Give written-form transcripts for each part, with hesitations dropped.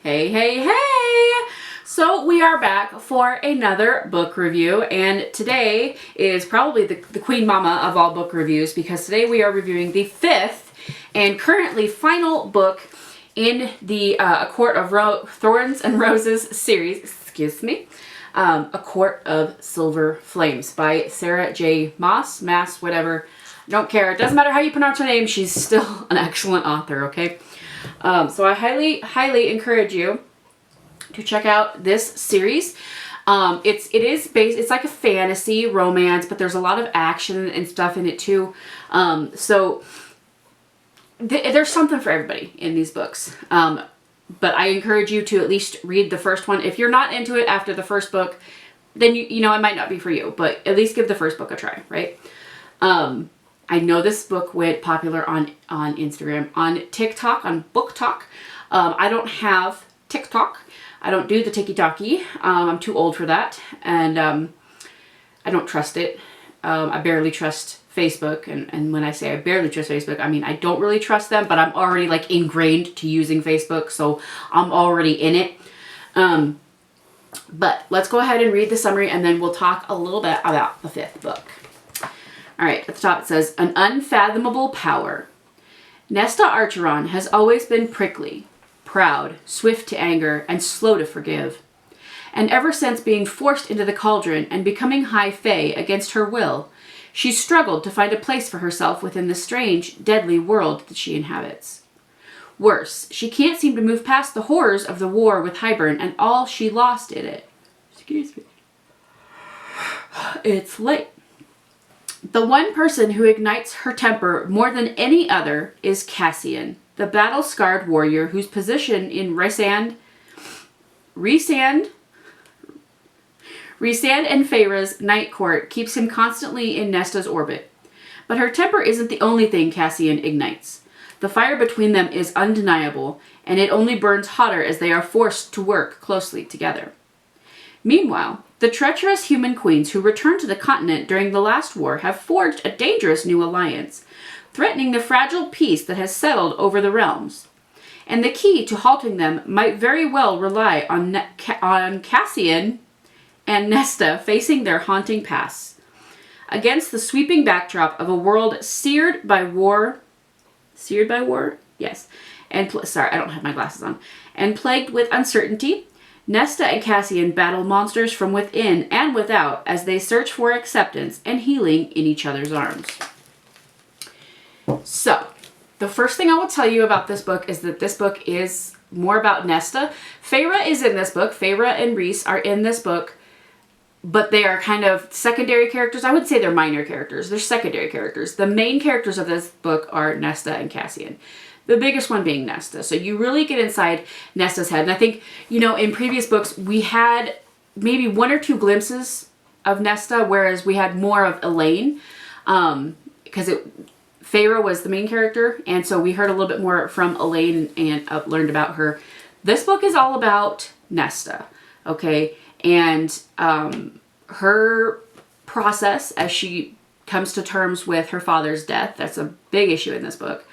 Hey, hey, hey! So we are back for another book review, and today is probably the queen mama of all book reviews, because today we are reviewing the fifth and currently final book in the A Court of Thorns and Roses series, excuse me, A Court of Silver Flames by Sarah J. Maas, whatever, don't care, it doesn't matter how you pronounce her name, she's still an excellent author, okay? So I highly encourage you to check out this series. It's like a fantasy romance, but there's a lot of action and stuff in it too. So there's something for everybody in these books. But I encourage you to at least read the first one. If you're not into it after the first book, then you know it might not be for you, but at least give the first book a try, right? I know this book went popular on Instagram, on TikTok, on Book Talk. I don't have TikTok. I don't do the TikTok-y. I'm too old for that, and I don't trust it. I barely trust Facebook, and when I say I barely trust Facebook, I mean I don't really trust them, but I'm already like ingrained to using Facebook, so I'm already in it. But let's go ahead and read the summary, and then we'll talk a little bit about the fifth book. All right, at the top it says, an unfathomable power. Nesta Archeron has always been prickly, proud, swift to anger, and slow to forgive. And ever since being forced into the cauldron and becoming High Fae against her will, she's struggled to find a place for herself within the strange, deadly world that she inhabits. Worse, she can't seem to move past the horrors of the war with Hybern and all she lost in it. Excuse me. It's late. The one person who ignites her temper more than any other is Cassian, the battle-scarred warrior whose position in Rhysand and Feyre's night court keeps him constantly in Nesta's orbit. But her temper isn't the only thing Cassian ignites. The fire between them is undeniable, and it only burns hotter as they are forced to work closely together. Meanwhile, the treacherous human queens who returned to the continent during the last war have forged a dangerous new alliance, threatening the fragile peace that has settled over the realms. And the key to halting them might very well rely on Cassian and Nesta facing their haunting pasts. Against the sweeping backdrop of a world seared by war? Yes. Sorry, I don't have my glasses on. And plagued with uncertainty, Nesta and Cassian battle monsters from within and without as they search for acceptance and healing in each other's arms. So, the first thing I will tell you about this book is that this book is more about Nesta. Feyre is in this book. Feyre and Rhys are in this book, but they are kind of secondary characters. I would say they're minor characters. They're secondary characters. The main characters of this book are Nesta and Cassian. The biggest one being Nesta. So you really get inside Nesta's head. And I think, you know, in previous books, we had maybe one or two glimpses of Nesta, whereas we had more of Elaine, because Feyre was the main character. And so we heard a little bit more from Elaine and learned about her. This book is all about Nesta, okay? And her process as she comes to terms with her father's death. That's a big issue in this book.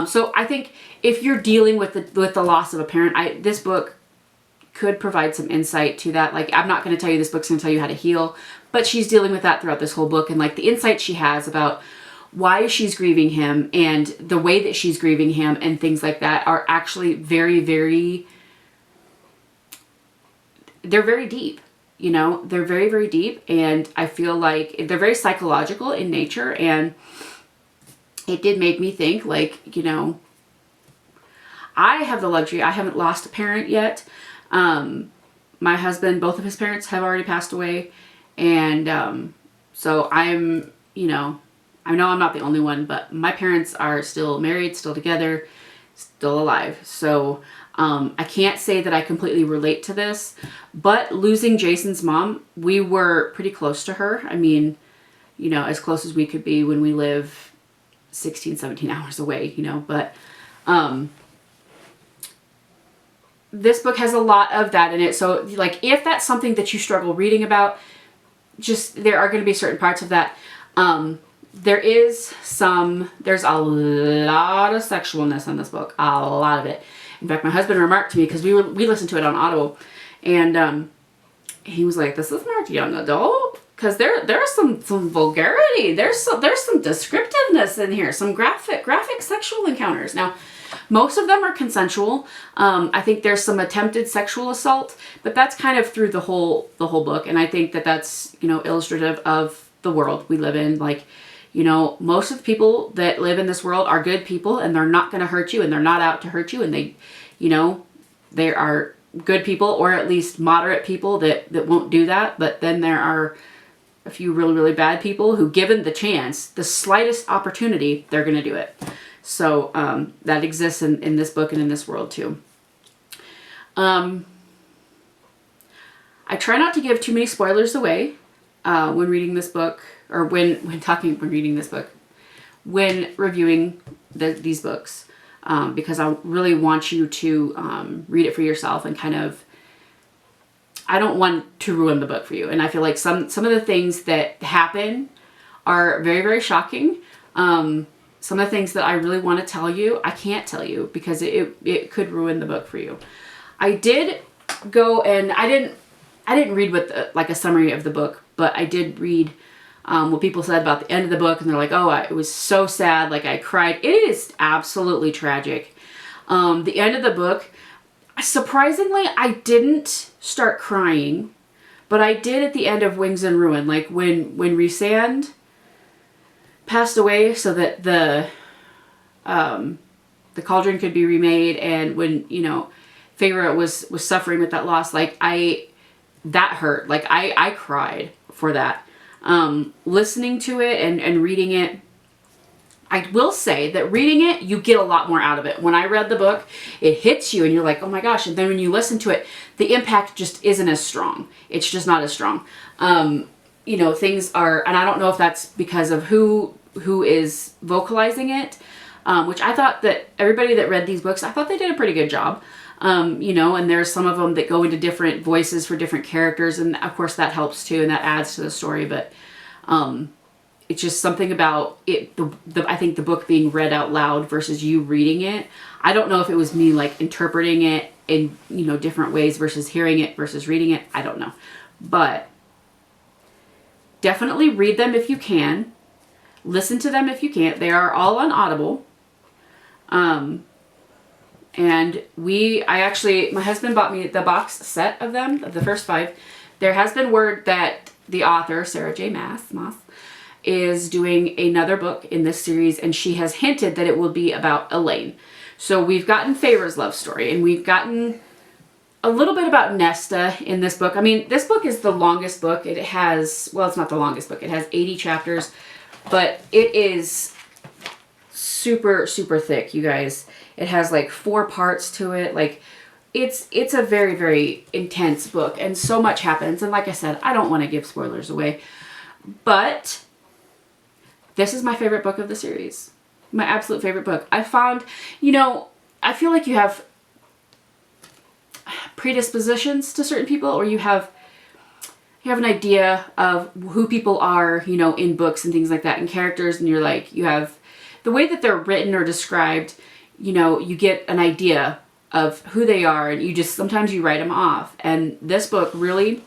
So I think if you're dealing with the loss of a parent, this book could provide some insight to that. Like, I'm not going to tell you this book's going to tell you how to heal, but she's dealing with that throughout this whole book. And like the insight she has about why she's grieving him and the way that she's grieving him and things like that are actually very, very, they're very deep. You know, they're very, very deep. And I feel like they're very psychological in nature, and it did make me think, like, you know, I have the luxury. I haven't lost a parent yet. My husband, both of his parents have already passed away. And so I'm, you know I'm not the only one, but my parents are still married, still together, still alive. So I can't say that I completely relate to this. But losing Jason's mom, we were pretty close to her. I mean, you know, as close as we could be when we live 16, 17 hours away, you know, but this book has a lot of that in it. So like, if that's something that you struggle reading about, there are going to be certain parts of that. There's a lot of sexualness in this book, a lot of it. In fact, my husband remarked to me, because we listened to it on Audible, and he was like, "This is not young adult, because there's some vulgarity. There's some descriptiveness in here, some graphic sexual encounters." Now, most of them are consensual. I think there's some attempted sexual assault, but that's kind of through the whole book, and I think that that's, you know, illustrative of the world we live in. Like, you know, most of the people that live in this world are good people, and they're not going to hurt you, and they're not out to hurt you, and they, you know, they are good people, or at least moderate people that won't do that. But then there are a few really, really bad people who, given the chance, the slightest opportunity, they're going to do it. So that exists in this book and in this world too. I try not to give too many spoilers away when reading this book, or when reviewing these books, because I really want you to read it for yourself and kind of, I don't want to ruin the book for you. And I feel like some of the things that happen are very, very shocking. Some of the things that I really want to tell you, I can't tell you, because it could ruin the book for you. I did go, and I didn't read like a summary of the book, but I did read what people said about the end of the book, and they're like, "Oh, it was so sad, like I cried." It is absolutely tragic. The end of the book, surprisingly, I didn't start crying, but I did at the end of Wings and Ruin, like when Rhysand passed away so that the cauldron could be remade, and when, you know, Feyre was suffering with that loss, like that hurt. Like I cried for that. Listening to it and reading it, I will say that reading it, you get a lot more out of it. When I read the book, it hits you and you're like, "Oh my gosh." And then when you listen to it, the impact just isn't as strong. It's just not as strong. You know, things are, and I don't know if that's because of who is vocalizing it, which I thought that everybody that read these books, I thought they did a pretty good job. You know, and there's some of them that go into different voices for different characters, and of course that helps too, and that adds to the story. But it's just something about it. I think the book being read out loud versus you reading it. I don't know if it was me like interpreting it in, you know, different ways versus hearing it versus reading it. I don't know, but definitely read them if you can. Listen to them if you can't. They are all on Audible. And my husband bought me the box set of them, of the first 5. There has been word that the author, Sarah J. Maas, is doing another book in this series, and she has hinted that it will be about Elaine. So we've gotten Feyre's love story, and we've gotten a little bit about Nesta in this book. I mean, this book is the longest book. It has, well, it's not the longest book. It has 80 chapters, but it is super, super thick, you guys. It has like 4 parts to it. Like, it's a very, very intense book, and so much happens. And like I said, I don't want to give spoilers away, but this is my favorite book of the series. My absolute favorite book. I found, you know, I feel like you have predispositions to certain people, or you have an idea of who people are, you know, in books and things like that, and characters, and you're like, you have the way that they're written or described, you know, you get an idea of who they are, and you just, sometimes you write them off. And this book really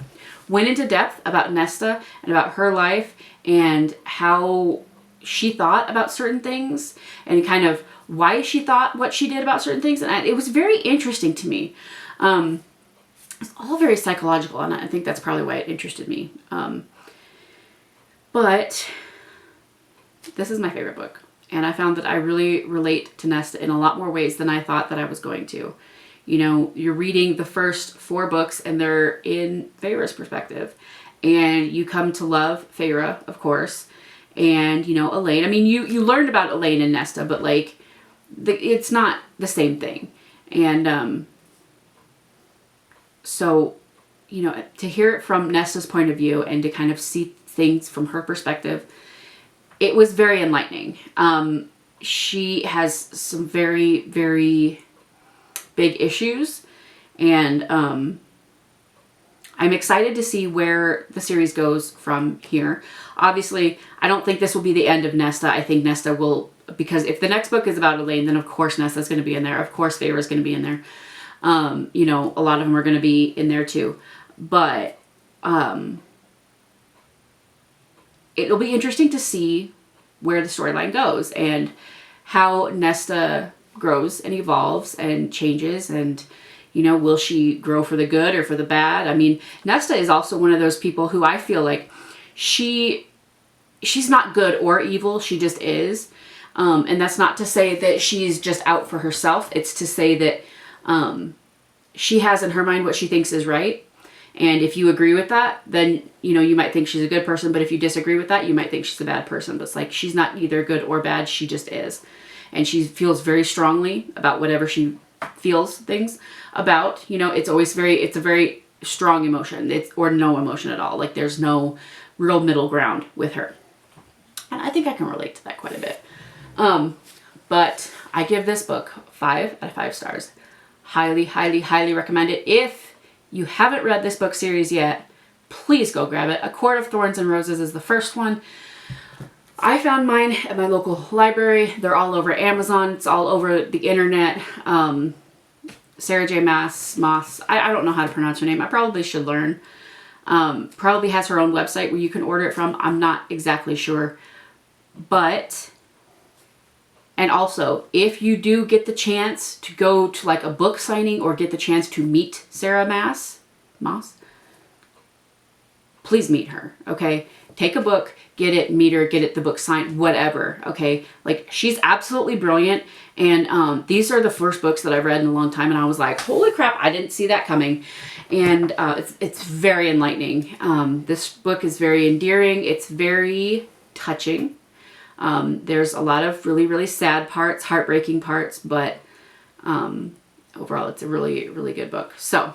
went into depth about Nesta and about her life and how she thought about certain things and kind of why she thought what she did about certain things. And it was very interesting to me. It's all very psychological, and I think that's probably why it interested me. But this is my favorite book. And I found that I really relate to Nesta in a lot more ways than I thought that I was going to. You know, you're reading the first 4 books, and they're in Feyre's perspective. And you come to love Feyre, of course. And, you know, Elaine. I mean, you learned about Elaine and Nesta, but, like, it's not the same thing. And so, you know, to hear it from Nesta's point of view and to kind of see things from her perspective, it was very enlightening. She has some very, very big issues, and I'm excited to see where the series goes from here. Obviously, I don't think this will be the end of Nesta. I think Nesta will because if the next book is about Elaine, then of course Nesta's going to be in there. Of course Feyre's going to be in there. You know, a lot of them are going to be in there too. But it'll be interesting to see where the storyline goes and how Nesta grows and evolves and changes, and you know, will she grow for the good or for the bad? I mean, Nesta is also one of those people who I feel like she's not good or evil, she just is. And that's not to say that she's just out for herself. It's to say that she has in her mind what she thinks is right. And if you agree with that, then, you know, you might think she's a good person. But if you disagree with that, you might think she's a bad person. But it's like, she's not either good or bad. She just is. And she feels very strongly about whatever she feels things about. You know, it's a very strong emotion. Or no emotion at all. Like, there's no real middle ground with her. And I think I can relate to that quite a bit. But I give this book 5 out of 5 stars. Highly, highly, highly recommend it. If you haven't read this book series yet, please go grab it. A Court of Thorns and Roses is the first one. I found mine at my local library. They're all over Amazon. It's all over the internet. Sarah J. Maas. I don't know how to pronounce her name. I probably should learn. Probably has her own website where you can order it from. I'm not exactly sure. But, and also, if you do get the chance to go to like a book signing or get the chance to meet Sarah Maas, please meet her, okay? Take a book, get it, meet her, get it, the book signed, whatever, okay? Like, she's absolutely brilliant, and these are the first books that I've read in a long time, and I was like, holy crap, I didn't see that coming. And it's very enlightening. This book is very endearing. It's very touching. There's a lot of really, really sad parts, heartbreaking parts, but overall it's a really, really good book. So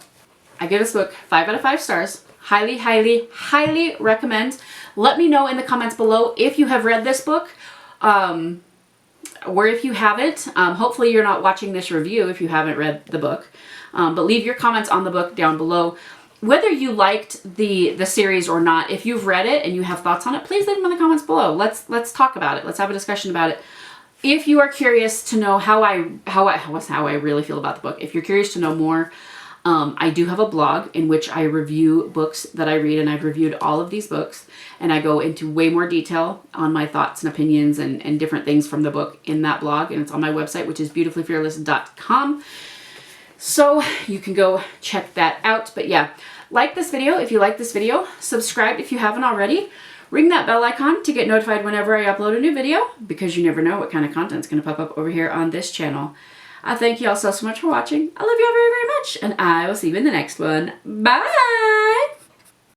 I give this book 5 out of 5 stars. Highly, highly, highly recommend. Let me know in the comments below if you have read this book, or if you haven't. Hopefully you're not watching this review if you haven't read the book. But leave your comments on the book down below. Whether you liked the series or not, if you've read it and you have thoughts on it, please leave them in the comments below. Let's talk about it. Let's have a discussion about it. If you are curious to know how I really feel about the book, if you're curious to know more, I do have a blog in which I review books that I read, and I've reviewed all of these books, and I go into way more detail on my thoughts and opinions and different things from the book in that blog, and it's on my website, which is beautifullyfearless.com. So you can go check that out. But yeah, like this video if you like this video, subscribe if you haven't already, ring that bell icon to get notified whenever I upload a new video, because you never know what kind of content's going to pop up over here on this channel. I thank you all so much for watching. I love you all very, very much, and I will see you in the next one. Bye!